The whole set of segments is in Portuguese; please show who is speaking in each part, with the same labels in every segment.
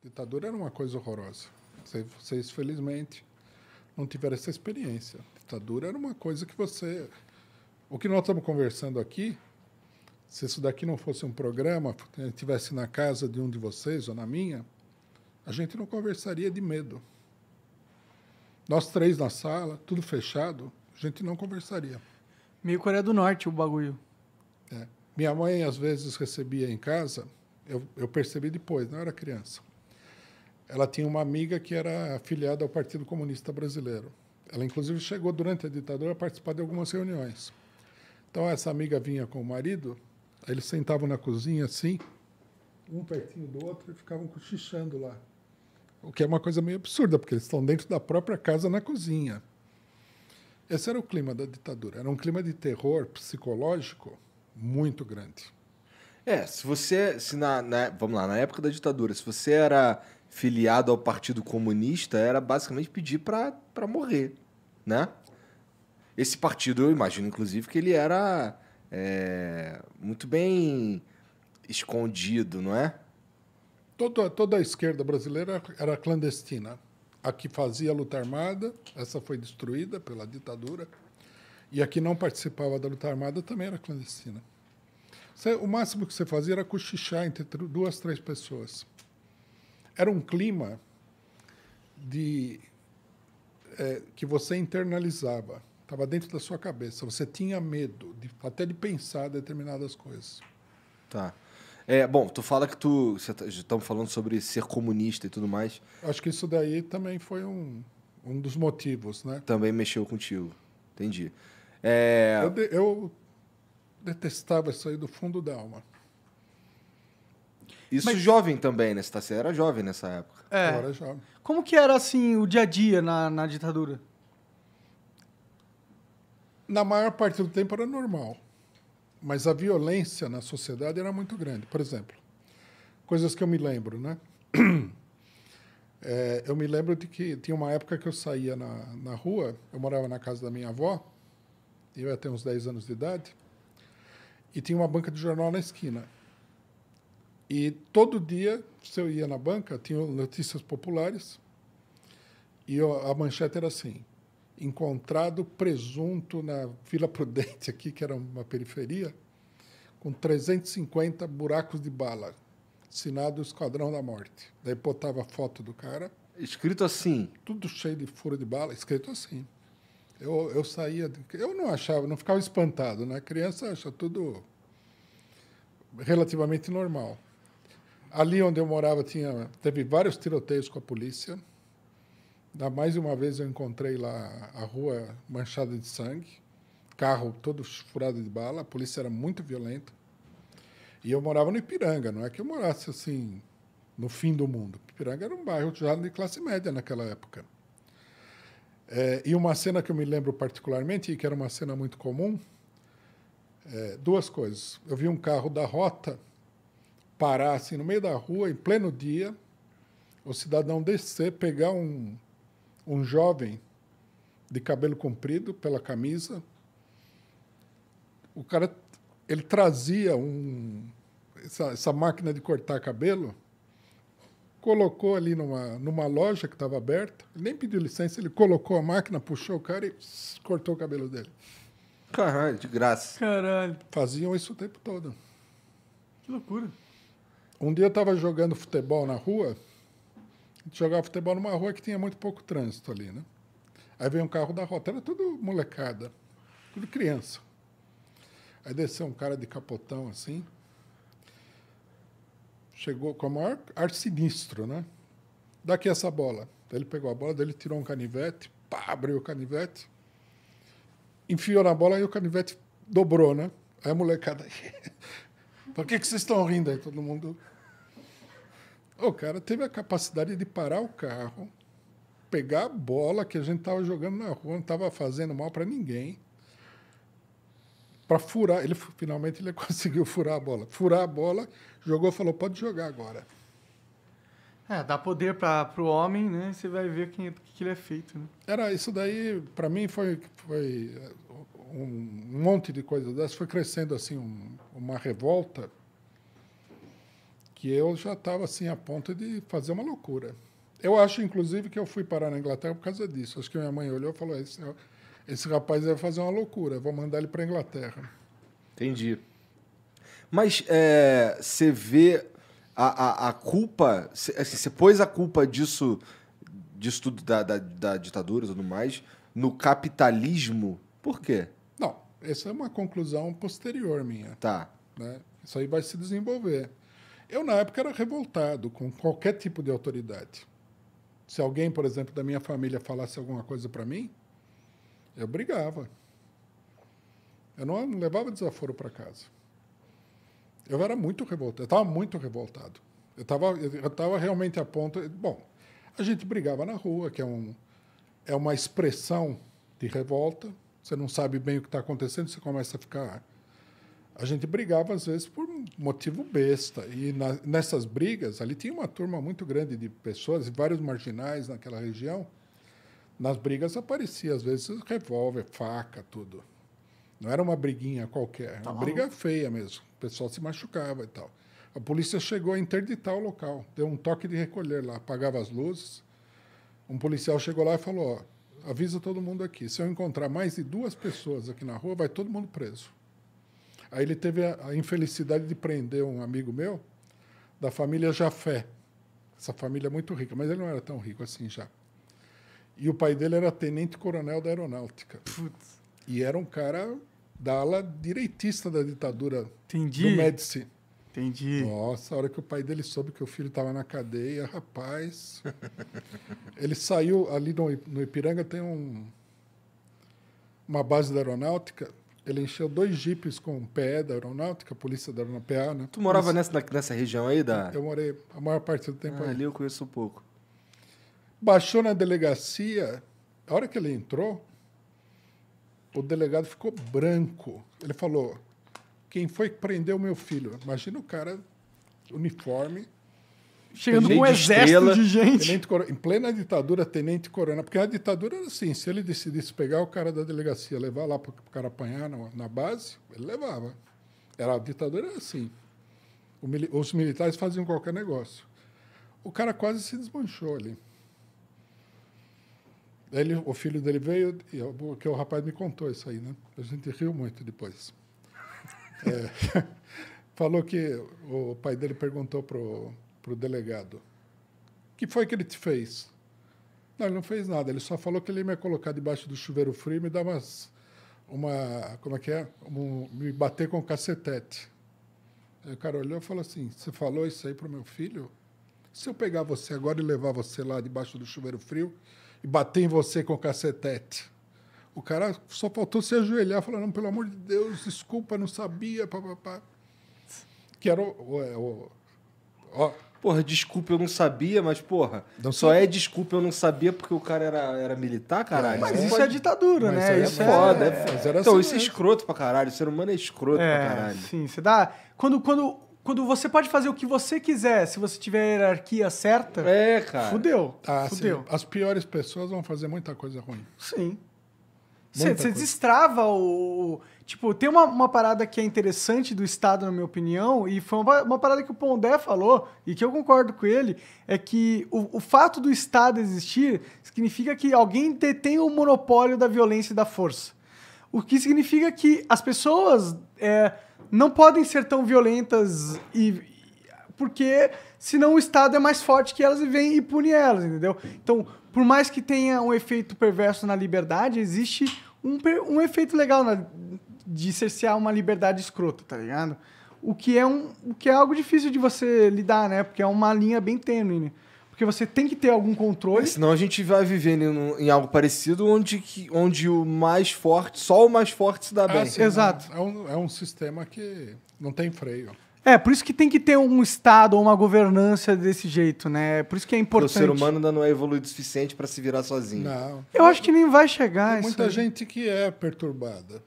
Speaker 1: Ditadura era uma coisa horrorosa. Vocês, felizmente, não tiveram essa experiência. Ditadura era uma coisa que você... O que nós estamos conversando aqui, se isso daqui não fosse um programa, estivesse na casa de um de vocês ou na minha, a gente não conversaria de medo. Nós três na sala, tudo fechado, a gente não conversaria.
Speaker 2: Meio Coreia do Norte o bagulho.
Speaker 1: É. Minha mãe, às vezes, recebia em casa, eu percebi depois, não era criança. Ela tinha uma amiga que era afiliada ao Partido Comunista Brasileiro. Ela, inclusive, chegou durante a ditadura a participar de algumas reuniões. Então, essa amiga vinha com o marido, aí eles sentavam na cozinha assim, um pertinho do outro, e ficavam cochichando lá. O que é uma coisa meio absurda, porque eles estão dentro da própria casa na cozinha. Esse era o clima da ditadura. Era um clima de terror psicológico muito grande.
Speaker 3: Vamos lá, na época da ditadura, se você era filiado ao Partido Comunista, era basicamente pedir para morrer, né? Esse partido, eu imagino, inclusive, que ele era muito bem escondido, não é?
Speaker 1: Toda a esquerda brasileira era clandestina. A que fazia a luta armada, essa foi destruída pela ditadura, e a que não participava da luta armada também era clandestina. O máximo que você fazia era cochichar entre 2, 3 pessoas. Era um clima que você internalizava, estava dentro da sua cabeça. Você tinha medo até de pensar determinadas coisas.
Speaker 3: Tá. Bom, tu fala que estamos falando sobre ser comunista e tudo mais.
Speaker 1: Acho que isso daí também foi um dos motivos, né?
Speaker 3: Também mexeu contigo. Entendi.
Speaker 1: Eu detestava isso aí do fundo da alma.
Speaker 3: Isso jovem também, né? Você era jovem nessa época.
Speaker 1: Eu era jovem.
Speaker 2: Como que era, assim, o dia a dia na ditadura?
Speaker 1: Na maior parte do tempo era normal. Mas a violência na sociedade era muito grande. Por exemplo, coisas que eu me lembro, né? Eu me lembro de que tinha uma época que eu saía na rua, eu morava na casa da minha avó, eu ia ter uns 10 anos de idade, e tinha uma banca de jornal na esquina. E todo dia, se eu ia na banca, tinha notícias populares, e a manchete era assim: encontrado presunto na Vila Prudente, aqui, que era uma periferia, com 350 buracos de bala, assinado Esquadrão da Morte. Daí botava a foto do cara.
Speaker 3: Escrito assim?
Speaker 1: Tudo cheio de furo de bala, escrito assim. Eu saía... Eu não achava, não ficava espantado, né? Criança acha tudo relativamente normal. Ali onde eu morava teve vários tiroteios com a polícia. Mais uma vez eu encontrei lá a rua manchada de sangue, carro todo furado de bala, a polícia era muito violenta. E eu morava no Ipiranga, não é que eu morasse assim no fim do mundo. Ipiranga era um bairro já de classe média naquela época. E uma cena que eu me lembro particularmente, e que era uma cena muito comum, 2 coisas. Eu vi um carro da Rota parar assim no meio da rua, em pleno dia, o cidadão descer, pegar um jovem de cabelo comprido pela camisa. O cara, ele trazia essa máquina de cortar cabelo, colocou ali numa loja que estava aberta, ele nem pediu licença, ele colocou a máquina, puxou o cara e cortou o cabelo dele.
Speaker 3: Caralho, de graça.
Speaker 2: Caralho.
Speaker 1: Faziam isso o tempo todo.
Speaker 2: Que loucura.
Speaker 1: Um dia eu estava jogando futebol na rua, a gente jogava futebol numa rua que tinha muito pouco trânsito ali, né? Aí veio um carro da Rota, era tudo molecada, tudo criança. Aí desceu um cara de capotão assim, chegou com o maior ar sinistro, né? Daqui essa bola. Daí ele pegou a bola, daí ele tirou um canivete, pá, abriu o canivete, enfiou na bola e o canivete dobrou, né? Aí a molecada... Por que vocês estão rindo aí? Todo mundo... O cara teve a capacidade de parar o carro, pegar a bola que a gente estava jogando na rua, não estava fazendo mal para ninguém, para furar. Finalmente ele conseguiu furar a bola. Furar a bola, jogou e falou, pode jogar agora.
Speaker 2: Dá poder para o homem, né? Você vai ver o que ele é feito, né?
Speaker 1: Isso daí, para mim, foi um monte de coisas dessas. Foi crescendo assim uma revolta que eu já estava assim a ponto de fazer uma loucura. Eu acho, inclusive, que eu fui parar na Inglaterra por causa disso. Acho que minha mãe olhou e falou: esse rapaz vai fazer uma loucura, vou mandar ele para a Inglaterra.
Speaker 3: Entendi. Mas você vê a culpa, você pôs a culpa disso tudo da ditadura e tudo mais, no capitalismo, por quê?
Speaker 1: Não, essa é uma conclusão posterior minha.
Speaker 3: Tá.
Speaker 1: Né? Isso aí vai se desenvolver. Eu, na época, era revoltado com qualquer tipo de autoridade. Se alguém, por exemplo, da minha família falasse alguma coisa para mim, eu brigava. Eu não levava desaforo para casa. Eu era muito revoltado. Eu estava muito revoltado. Eu estava realmente a ponto... Bom, a gente brigava na rua, que é uma expressão de revolta. Você não sabe bem o que está acontecendo, você começa a ficar... A gente brigava, às vezes, por um motivo besta. E nessas brigas, ali tinha uma turma muito grande de pessoas, vários marginais naquela região. Nas brigas aparecia, às vezes, revólver, faca, tudo. Não era uma briguinha qualquer, era uma briga feia mesmo. O pessoal se machucava e tal. A polícia chegou a interditar o local, deu um toque de recolher lá, apagava as luzes. Um policial chegou lá e falou: ó, avisa todo mundo aqui, se eu encontrar mais de 2 pessoas aqui na rua, vai todo mundo preso. Aí ele teve a infelicidade de prender um amigo meu da família Jafé. Essa família é muito rica, mas ele não era tão rico assim já. E o pai dele era tenente-coronel da aeronáutica.
Speaker 2: Putz.
Speaker 1: E era um cara da ala direitista da ditadura
Speaker 2: Entendi.
Speaker 1: do Médici.
Speaker 2: Entendi.
Speaker 1: Nossa, a hora que o pai dele soube que o filho estava na cadeia, rapaz... Ele saiu ali no Ipiranga, tem uma base da aeronáutica. Ele encheu 2 jipes com PE da aeronáutica, polícia da aeronáutica, PA, né?
Speaker 3: Tu morava nessa região aí da...
Speaker 1: Eu morei a maior parte do tempo aí.
Speaker 3: Ali eu conheço um pouco.
Speaker 1: Baixou na delegacia, a hora que ele entrou, o delegado ficou branco. Ele falou: quem foi que prendeu meu filho? Imagina o cara, uniforme,
Speaker 2: Chegando com um
Speaker 3: de
Speaker 2: exército
Speaker 3: estrela.
Speaker 2: de gente.
Speaker 1: em plena ditadura, tenente-coronel. Porque a ditadura era assim, se ele decidisse pegar o cara da delegacia, levar lá para o cara apanhar na base, ele levava. A ditadura era assim. Os militares faziam qualquer negócio. O cara quase se desmanchou ali. O filho dele veio, que o rapaz me contou isso aí, né? A gente riu muito depois. Falou que o pai dele perguntou pro delegado: o que foi que ele te fez? Não, ele não fez nada. Ele só falou que ele ia me colocar debaixo do chuveiro frio e me dar como é que é? Me bater com o cacetete. Aí o cara olhou e falou assim: você falou isso aí pro meu filho? Se eu pegar você agora e levar você lá debaixo do chuveiro frio e bater em você com o cacetete? O cara só faltou se ajoelhar e falar: não, pelo amor de Deus, desculpa, não sabia, papapá. Que era
Speaker 3: Porra, desculpa, eu não sabia, mas, porra,
Speaker 1: Não
Speaker 3: só
Speaker 1: sabia.
Speaker 3: é desculpa, eu não sabia porque o cara era militar, caralho.
Speaker 2: Mas
Speaker 3: Não
Speaker 2: isso
Speaker 3: pode-
Speaker 2: é ditadura,
Speaker 1: Mas
Speaker 2: né?
Speaker 1: isso
Speaker 2: Isso
Speaker 1: é
Speaker 3: Foda,
Speaker 1: Mas era
Speaker 3: Então,
Speaker 1: assim
Speaker 3: isso é
Speaker 1: mesmo.
Speaker 3: escroto pra caralho. O ser humano é escroto pra caralho.
Speaker 2: Sim, você dá... Quando você pode fazer o que você quiser, se você tiver a hierarquia certa,
Speaker 3: É, cara.
Speaker 2: fudeu.
Speaker 1: Ah,
Speaker 2: fudeu.
Speaker 1: sim. As piores pessoas vão fazer muita coisa ruim.
Speaker 2: Sim.
Speaker 1: Muita
Speaker 2: Você
Speaker 1: coisa.
Speaker 2: destrava o... Tipo, tem uma parada que é interessante do Estado, na minha opinião, e foi uma parada que o Pondé falou, e que eu concordo com ele, é que o fato do Estado existir significa que alguém detém o monopólio da violência e da força. O que significa que as pessoas não podem ser tão violentas porque senão o Estado é mais forte que elas e vem e pune elas, entendeu? Então, por mais que tenha um efeito perverso na liberdade, existe um efeito legal de cercear uma liberdade escrota, tá ligado? O que é algo difícil de você lidar, né? Porque é uma linha bem tênue, né? Porque você tem que ter algum controle.
Speaker 3: Senão a gente vai vivendo em algo parecido onde o mais forte, só o mais forte se dá bem.
Speaker 1: sim,
Speaker 2: Exato.
Speaker 1: É um sistema que não tem freio.
Speaker 2: Por isso que tem que ter um Estado ou uma governança desse jeito, né? Por isso que é
Speaker 3: Porque
Speaker 2: importante.
Speaker 3: o ser humano ainda não é evoluído o suficiente pra se virar sozinho.
Speaker 1: Não.
Speaker 2: Eu acho que nem vai chegar
Speaker 1: Tem
Speaker 2: isso
Speaker 1: muita
Speaker 2: aí.
Speaker 1: gente que é perturbada.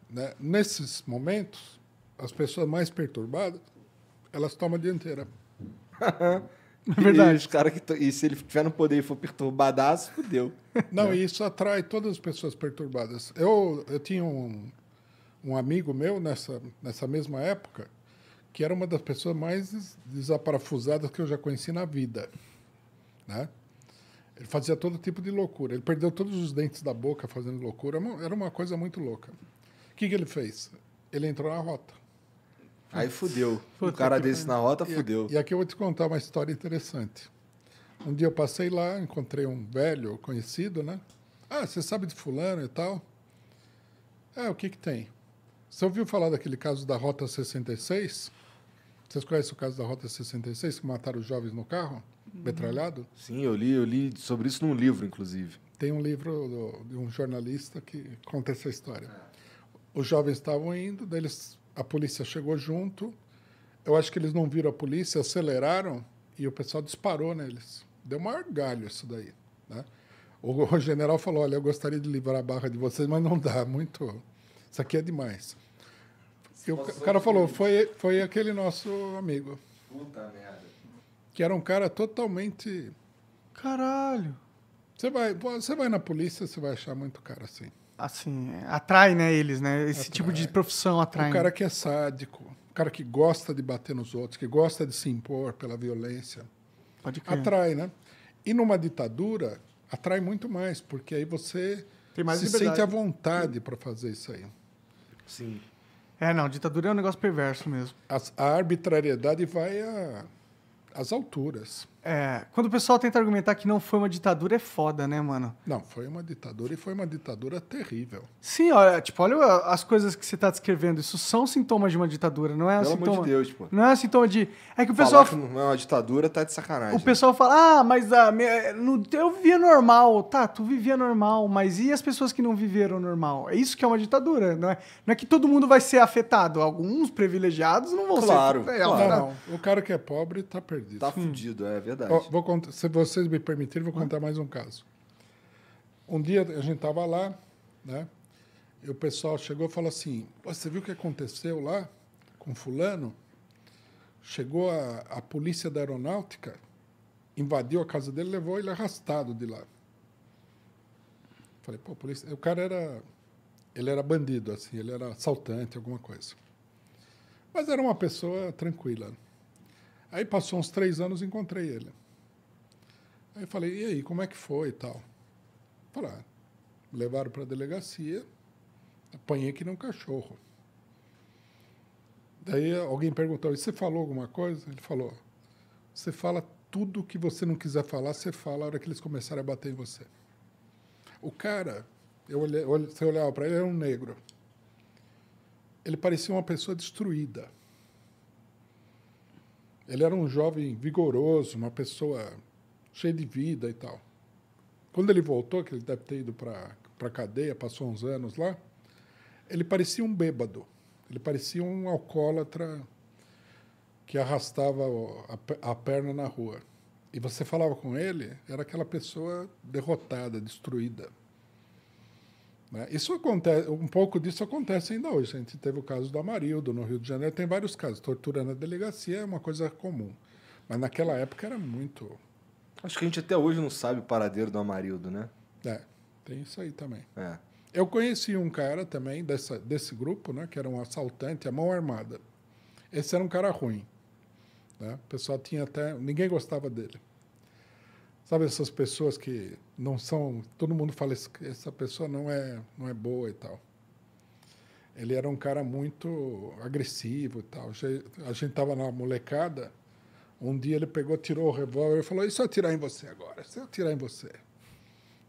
Speaker 1: Né? Nesses momentos, as pessoas mais perturbadas, elas tomam a dianteira.
Speaker 2: É verdade.
Speaker 3: E, os cara e se ele tiver no poder e for perturbadaço, fudeu.
Speaker 1: Não, e isso atrai todas as pessoas perturbadas. Eu tinha um amigo meu nessa mesma época que era uma das pessoas mais desaparafusadas que eu já conheci na vida, né? Ele fazia todo tipo de loucura. Ele perdeu todos os dentes da boca fazendo loucura. Era uma coisa muito louca. O que ele fez? Ele entrou na rota.
Speaker 3: Aí fudeu. Um cara desse na rota, fudeu.
Speaker 1: E aqui eu vou te contar uma história interessante. Um dia eu passei lá, encontrei um velho conhecido, né? Ah, você sabe de fulano e tal? O que tem? Você ouviu falar daquele caso da Rota 66? Vocês conhecem o caso da Rota 66, que mataram os jovens no carro? Metralhado?
Speaker 3: Sim, eu li sobre isso num livro, inclusive.
Speaker 1: Tem um livro de um jornalista que conta essa história. Os jovens estavam indo, daí a polícia chegou junto. Eu acho que eles não viram a polícia, aceleraram e o pessoal disparou neles. Deu maior galho isso daí, né? O general falou, olha, eu gostaria de livrar a barra de vocês, mas não dá, muito... Isso aqui é demais. E o cara falou, foi aquele nosso amigo.
Speaker 3: Puta merda.
Speaker 1: Que era um cara totalmente...
Speaker 2: Caralho.
Speaker 1: Você vai na polícia, você vai achar muito cara assim.
Speaker 2: Assim, atrai, né, eles, né? Esse
Speaker 1: Atrai.
Speaker 2: tipo de profissão atrai.
Speaker 1: O cara que é sádico, o cara que gosta de bater nos outros, que gosta de se impor pela violência.
Speaker 2: Pode crer.
Speaker 1: Atrai, né? E numa ditadura, atrai muito mais, porque aí você
Speaker 2: Tem mais
Speaker 1: se
Speaker 2: liberdade.
Speaker 1: sente à vontade para fazer isso aí.
Speaker 3: Sim.
Speaker 2: Não, ditadura é um negócio perverso mesmo.
Speaker 1: A arbitrariedade vai às alturas.
Speaker 2: Quando o pessoal tenta argumentar que não foi uma ditadura, é foda, né, mano?
Speaker 1: Não, foi uma ditadura e foi uma ditadura terrível.
Speaker 2: Sim, olha as coisas que você tá descrevendo. Isso são sintomas de uma ditadura, não é um
Speaker 3: Pelo
Speaker 2: sintoma...
Speaker 3: amor de Deus, pô.
Speaker 2: Não é um sintoma de... É que o pessoal...
Speaker 3: Falar que não é uma ditadura tá de sacanagem.
Speaker 2: O pessoal fala, mas eu vivia normal. Tá, tu vivia normal, mas e as pessoas que não viveram normal? É isso que é uma ditadura, não é que todo mundo vai ser afetado. Alguns privilegiados não vão
Speaker 3: Claro,
Speaker 2: ser...
Speaker 3: claro.
Speaker 1: Não. O cara que é pobre tá perdido.
Speaker 3: Tá fudido, é verdade.
Speaker 1: Vou contar, se vocês me permitirem, vou contar mais um caso. Um dia a gente estava lá, né? E o pessoal chegou e falou assim, você viu o que aconteceu lá com fulano? Chegou a polícia da aeronáutica, invadiu a casa dele, levou ele arrastado de lá. Falei, pô, polícia... O cara ele era bandido, assim, ele era assaltante, alguma coisa. Mas era uma pessoa tranquila. Aí passou uns 3 anos e encontrei ele. Aí eu falei, e aí, como é que foi e tal? Falei, me levaram para a delegacia, apanhei que nem um cachorro. Daí alguém perguntou, e você falou alguma coisa? Ele falou, você fala tudo que você não quiser falar, você fala a hora que eles começarem a bater em você. O cara, você olhava para ele, era um negro. Ele parecia uma pessoa destruída. Ele era um jovem vigoroso, uma pessoa cheia de vida e tal. Quando ele voltou, que ele deve ter ido para a cadeia, passou uns anos lá, ele parecia um bêbado. Ele parecia um alcoólatra que arrastava a perna na rua. E você falava com ele, era aquela pessoa derrotada, destruída. Né? Isso acontece, um pouco disso acontece ainda hoje. A gente teve o caso do Amarildo, no Rio de Janeiro, tem vários casos. Tortura na delegacia é uma coisa comum. Mas naquela época era muito...
Speaker 3: Acho que a gente até hoje não sabe o paradeiro do Amarildo, né?
Speaker 1: Tem isso aí também.
Speaker 3: É.
Speaker 1: Eu conheci um cara também desse grupo, né, que era um assaltante à mão armada. Esse era um cara ruim. Né? O pessoal tinha até... Ninguém gostava dele. Sabe essas pessoas que não são... Todo mundo fala que essa pessoa não é boa e tal. Ele era um cara muito agressivo e tal. A gente estava na molecada, um dia ele pegou, tirou o revólver e falou, e se eu atirar em você agora? Se eu atirar em você?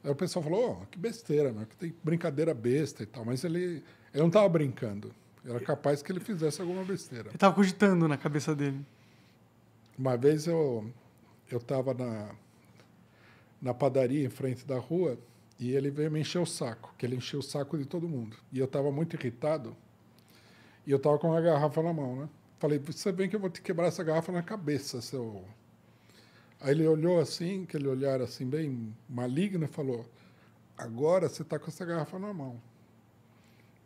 Speaker 1: Aí o pessoal falou, que besteira, que tem brincadeira besta e tal. Mas ele não estava brincando. Era capaz que ele fizesse alguma besteira.
Speaker 2: Ele estava cogitando na cabeça dele.
Speaker 1: Uma vez eu estava na padaria em frente da rua e ele veio me encher o saco, que ele encheu o saco de todo mundo. E eu estava muito irritado e eu estava com uma garrafa na mão, né? Falei, você vem que eu vou te quebrar essa garrafa na cabeça, seu... Aí ele olhou assim, aquele olhar assim bem maligno e falou, agora você está com essa garrafa na mão.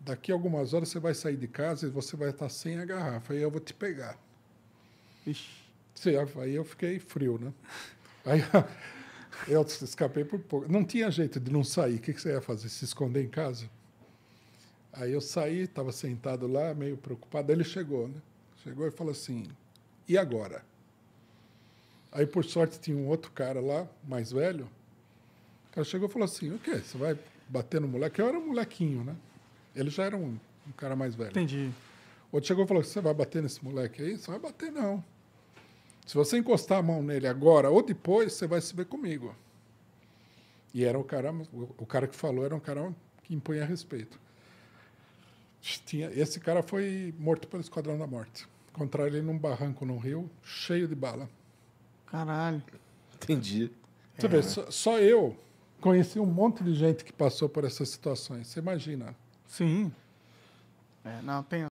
Speaker 1: Daqui a algumas horas você vai sair de casa e você vai estar sem a garrafa e eu vou te pegar.
Speaker 2: Ixi.
Speaker 1: Sim, aí eu fiquei frio, né? Aí eu escapei por pouco. Não tinha jeito de não sair. O que você ia fazer? Se esconder em casa? Aí eu saí, estava sentado lá, meio preocupado. Aí ele chegou, né? Chegou e falou assim, e agora? Aí, por sorte, tinha um outro cara lá, mais velho. O cara chegou e falou assim, o quê? Você vai bater no moleque? Eu era um molequinho, né? Ele já era um cara mais velho.
Speaker 2: Entendi.
Speaker 1: O outro chegou e falou, você vai bater nesse moleque aí? Você vai bater, não. Se você encostar a mão nele agora ou depois, você vai se ver comigo. E era o cara que falou era um cara que impunha respeito. Esse cara foi morto pelo Esquadrão da Morte. Encontraram ele num barranco no rio, cheio de bala.
Speaker 2: Caralho.
Speaker 3: Entendi.
Speaker 1: Você vê, só eu conheci um monte de gente que passou por essas situações. Você imagina.
Speaker 2: Sim. Não, tem